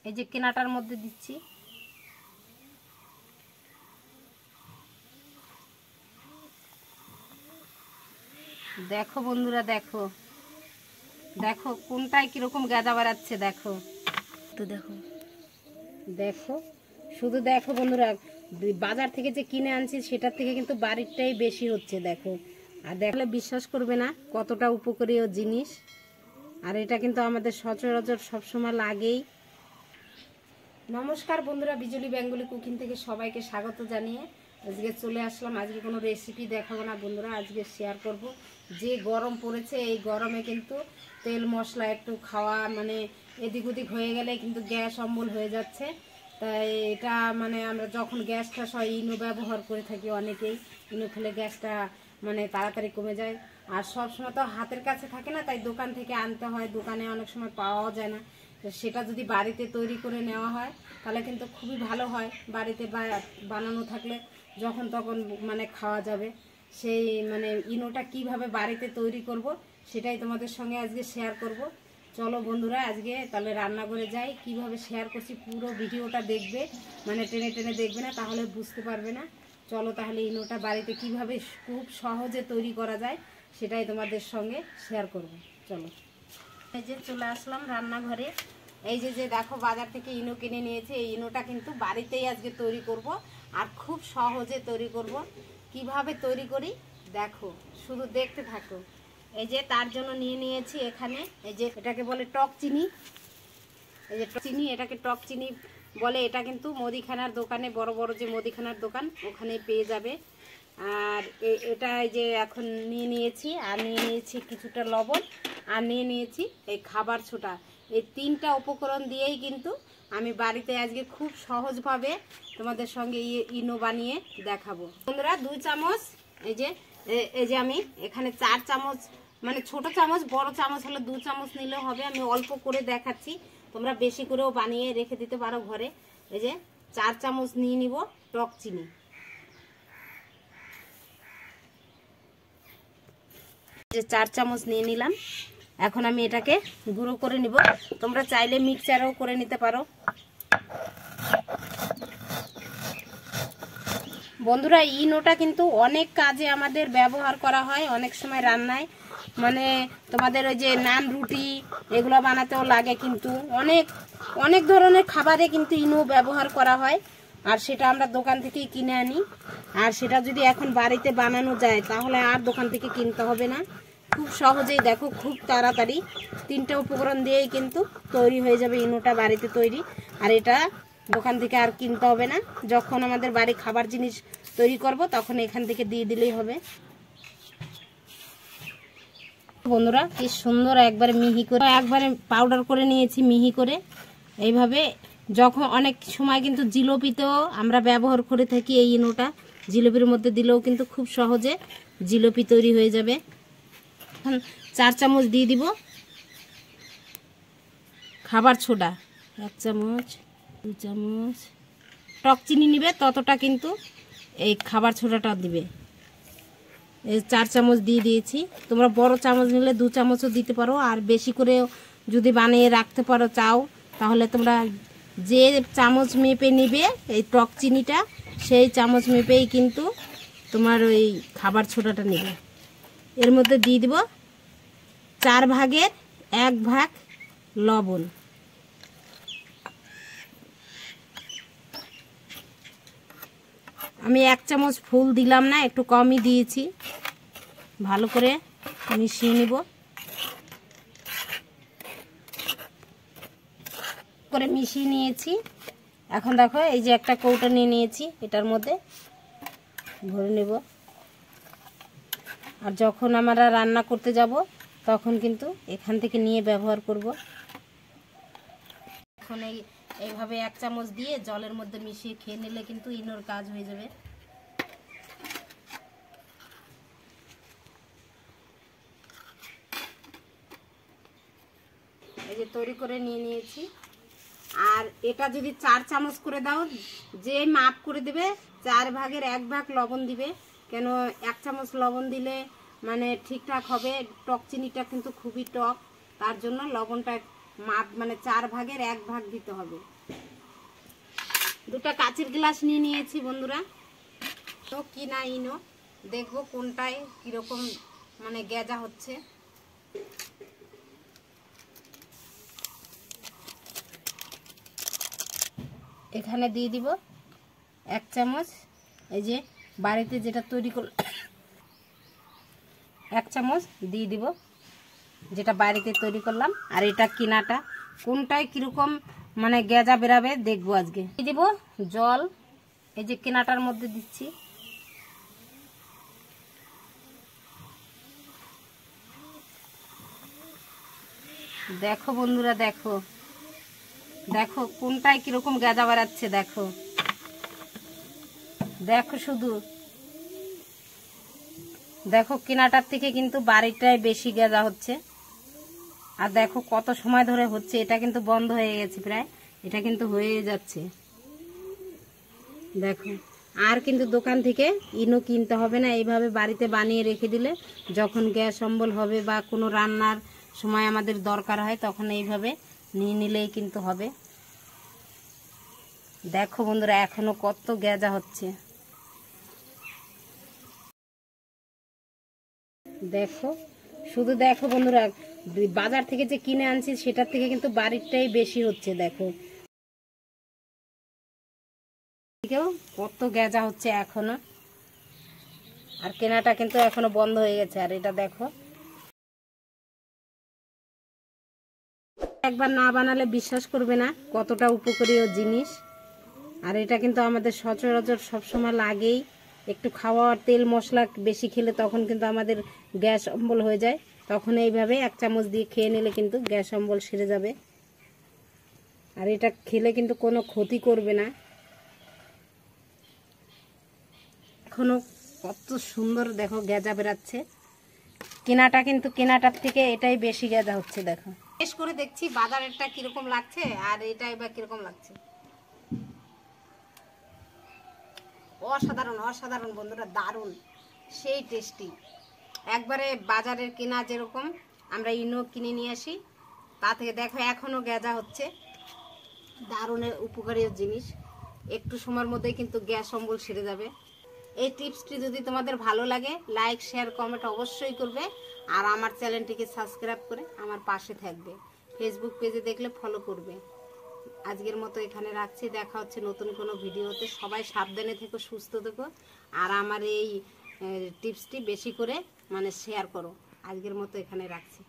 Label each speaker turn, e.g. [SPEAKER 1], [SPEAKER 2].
[SPEAKER 1] এই যে কেনাটার মধ্যে দিচ্ছি। দেখো বন্ধুরা, দেখো দেখো কোনটায় কিরকম গাদা বাড়াচ্ছে। দেখো
[SPEAKER 2] তো দেখো
[SPEAKER 1] দেখো শুধু দেখো বন্ধুরা, বাজার থেকে যে কিনে আনছি সেটার থেকে কিন্তু বাড়িরটাই বেশি হচ্ছে। দেখো, আর দেখলে বিশ্বাস করবে না কতটা উপকারী জিনিস। আর এটা কিন্তু আমাদের সচরাচর সবসময় লাগেই। নমস্কার বন্ধুরা, বিজলি বেঙ্গলি কুকিং থেকে সবাইকে স্বাগত জানিয়ে আজকে চলে আসলাম। আজকে কোনো রেসিপি দেখাবো না বন্ধুরা, আজকে শেয়ার করব যে গরম পড়েছে। এই গরমে কিন্তু তেল মশলা একটু খাওয়া মানে এদিক ওদিক হয়ে গেলে কিন্তু গ্যাস অম্বল হয়ে যাচ্ছে। তাই এটা মানে আমরা যখন গ্যাসটা হয় ইনো ব্যবহার করে থাকি অনেকেই, ইনো খেলে গ্যাসটা মানে তাড়াতাড়ি কমে যায়। আর সবসময় তো হাতের কাছে থাকে না, তাই দোকান থেকে আনতে হয়, দোকানে অনেক সময় পাওয়াও যায় না। তো সেটা যদি বাড়িতে তৈরি করে নেওয়া হয় তাহলে কিন্তু খুবই ভালো হয়। বাড়িতে বানানো থাকলে যখন তখন মানে খাওয়া যাবে। সেই মানে ইনোটা কিভাবে বাড়িতে তৈরি করব সেটাই তোমাদের সঙ্গে আজকে শেয়ার করব। চলো বন্ধুরা আজকে তাহলে রান্নাঘরে যাই, কিভাবে শেয়ার করছি পুরো ভিডিওটা দেখবে, মানে টেনে টেনে দেখবে না, তাহলে বুঝতে পারবে না। চলো তাহলে ইনোটা বাড়িতে কিভাবে খুব সহজে তৈরি করা যায় সেটাই তোমাদের সঙ্গে শেয়ার করব। চলো, এই যে চলে আসলাম রান্নাঘরে। এই যে দেখো বাজার থেকে ইনো কিনে নিয়েছে। এই ইনোটা কিন্তু বাড়িতেই আজকে তৈরি করব, আর খুব সহজে তৈরি করব। কিভাবে তৈরি করি দেখো, শুধু দেখতে থাকো। এই যে তার জন্য নিয়ে নিয়েছি এখানে, এই যে এটাকে বলে টক চিনি। এই যে চিনি, এটাকে টক চিনি বলে। এটা কিন্তু মুদিখানার দোকানে, বড় বড় যে মুদিখানার দোকান ওখানে পেয়ে যাবে। আর এটা এই যে এখন নিয়ে নিয়েছি, আর নিয়ে নিয়েছি কিছুটা লবণ, আর নিয়ে নিয়েছি এই খাবার ছোটা। এই তিনটা উপকরণ দিয়েই কিন্তু আমি বাড়িতে আজকে খুব সহজভাবে তোমাদের সঙ্গে ইনো বানিয়ে দেখাবো বন্ধুরা। 2 চামচ, এই যে আমি এখানে 4 চামচ, মানে ছোট চামচ, বড় চামচ হলে 2 চামচ নিলেও হবে। আমি অল্প করে দেখাচ্ছি, তোমরা বেশি করেও বানিয়ে রেখে দিতে পারো ঘরে। এই যে 4 চামচ নিয়ে নিব টক চিনি। যে 4 চামচ নিয়ে নিলাম। এখন আমি এটাকে গুঁড়ো করে নিব। তোমরা চাইলে মিক্সচারও করে নিতে পারো। বন্ধুরা ইনোটা কিন্তু অনেক কাজে আমাদের ব্যবহার করা হয়, অনেক সময় রান্নায়, মানে তোমাদের ওই যে নান রুটি এগুলো বানাতেও লাগে, কিন্তু অনেক অনেক ধরনের খাবারে কিন্তু ইনো ব্যবহার করা হয়। আর সেটা আমরা দোকান থেকেই কিনে আনি। আর সেটা যদি এখন বাড়িতে বানানো যায় তাহলে আর দোকান থেকে কিনতে হবে না। খুব সহজেই দেখো, খুব তাড়াতাড়ি 3টে উপকরণ দিয়েই কিন্তু তৈরি হয়ে যাবে ইনোটা বাড়িতে তৈরি। আর এটা দোকান থেকে আর কিনতে হবে না। যখন আমাদের বাড়ি খাবার জিনিস তৈরি করব তখন এখান থেকে দিয়ে দিলেই হবে। বন্ধুরা কি সুন্দর একবারে মিহি করে, একবারে পাউডার করে নিয়েছি মিহি করে। এইভাবে যখন অনেক সময় কিন্তু জিলিপিতেও আমরা ব্যবহার করে থাকি এই ইনোটা, জিলিপির মধ্যে দিলেও কিন্তু খুব সহজে জিলিপি তৈরি হয়ে যাবে। এখন 4 চামচ দিয়ে দিব খাবার সোডা, 1 চামচ, 2 চামচ। টক চিনি নিবে ততটা কিন্তু এই খাবার সোডাটা দিবে। এই 4 চামচ দিয়ে দিয়েছি। তোমরা বড় চামচ নিলে 2 চামচও দিতে পারো। আর বেশি করে যদি বানিয়ে রাখতে পারো চাও, তাহলে তোমরা যে চামচ মেপে নিবে এই টক চিনিটা, সেই চামচ মেপেই কিন্তু তোমার ওই খাবার সোডাটা নেবে। এর মধ্যে দিয়ে দিব 4 ভাগের 1 ভাগ লবণ। আমি 1 চামচ ফুল দিলাম না, একটু কমই দিয়েছি। ভালো করে মিশিয়ে নিব। করে মিশিয়ে নিয়েছি। এখন দেখো এই যে একটা কৌটো নিয়ে নিয়েছি, এটার মধ্যে ভরে নেব। আর যখন আমরা রান্না করতে যাব তখন কিন্তু এখান থেকে নিয়ে ব্যবহার করব। এখন এইভাবে 1 চামচ দিয়ে জলের মধ্যে মিশিয়ে খেয়ে নিলে কিন্তু ইনোর কাজ হয়ে যাবে। এই যে তৈরি করে নিয়ে নিয়েছি। আর এটা যদি 4 চামচ করে দাও, যে মাপ করে দেবে 4 ভাগের 1 ভাগ লবণ দিবে। কেন 1 চামচ লবণ দিলে মানে ঠিকঠাক হবে। টক চিনিটা কিন্তু খুবই টক, তার জন্য লবণটা মাপ মানে 4 ভাগের 1 ভাগ দিতে হবে। দুটো কাচের গ্লাস নিয়ে নিয়েছি বন্ধুরা। তো কিনা ইনো দেখবো কোনটায় কিরকম মানে গেজা হচ্ছে। এখানে দিয়ে দিব 1 চামচ, এই যে বাড়িতে যেটা তৈরি করল 1 চামচ দিয়ে দিব, যেটা বাড়িতে তৈরি করলাম। আর এটা কিনাটা কোনটায় কিরকম মানে গেজা বেরাবে দেখবো আজকে। দিয়ে দিব জল, এই যে কিনাটার মধ্যে দিচ্ছি। দেখো বন্ধুরা, দেখো দেখো কোনটায় কিরকম গেজা বেরাচ্ছে। দেখো দেখো শুধু দেখো, কিনাটার থেকে কিন্তু বাড়িটায় বেশি গেজা হচ্ছে। আর দেখো কত সময় ধরে হচ্ছে, এটা কিন্তু বন্ধ হয়ে গেছে প্রায়, এটা কিন্তু হয়ে যাচ্ছে। দেখো আর কিন্তু দোকান থেকে ইনো কিনতে হবে না, এইভাবে বাড়িতে বানিয়ে রেখে দিলে যখন গ্যাস অম্বল হবে বা কোনো রান্নার সময় আমাদের দরকার হয় তখন এইভাবে নিয়ে নিলেই কিন্তু হবে। দেখো বন্ধুরা এখনো কত গেজা হচ্ছে। দেখো শুধু দেখো বন্ধুরা, বাজার থেকে যে কিনে আনছি সেটার থেকে কিন্তু বাড়িরটাই বেশি হচ্ছে। দেখো কত গেজা হচ্ছে এখনো, আর কেনাটা কিন্তু এখনো বন্ধ হয়ে গেছে। আর এটা দেখো, একবার না বানালে বিশ্বাস করবে না কতটা উপকারী জিনিস। আর এটা কিন্তু আমাদের সচরাচর সবসময় লাগেই। একটু খাওয়া তেল মশলা বেশি খেলে তখন কিন্তু আমাদের গ্যাস অম্বল হয়ে যায়, তখন এইভাবে 1 চামচ দিয়ে খেয়ে নিলে কিন্তু গ্যাস অম্বল সেরে যাবে। আর এটা খেলে কিন্তু কোনো ক্ষতি করবে না। এখনো কত সুন্দর দেখো গেজা বেরাচ্ছে। কেনাটা কিন্তু কেনাটার থেকে এটাই বেশি গেজা হচ্ছে। দেখো শেষ করে দেখছি বাজারেরটা কিরকম লাগছে আর এটাই বা কিরকম লাগছে। অসাধারণ অসাধারণ বন্ধুরা, দারুণ, সেই টেস্টি। একবারে বাজারের কেনা যেরকম আমরা ইনো কিনে নিয়ে আসি তা থেকে দেখো এখনো গেজা হচ্ছে। দারুণের উপকারী জিনিস, একটু সময়ের মধ্যেই কিন্তু গ্যাস অম্বল সেরে যাবে। এই টিপসটি যদি তোমাদের ভালো লাগে লাইক শেয়ার কমেন্ট অবশ্যই করবে। আর আমার চ্যানেলটিকে সাবস্ক্রাইব করে আমার পাশে থাকবে। ফেসবুক পেজে দেখলে ফলো করবে। আজকের মতো এখানে রাখছি, দেখা হচ্ছে নতুন কোনো ভিডিওতে। সবাই সাবধানে থেকো, সুস্থ থেকো, আর আমার এই টিপসটি বেশি করে মানে শেয়ার করো। আজকের মতো এখানে রাখছি।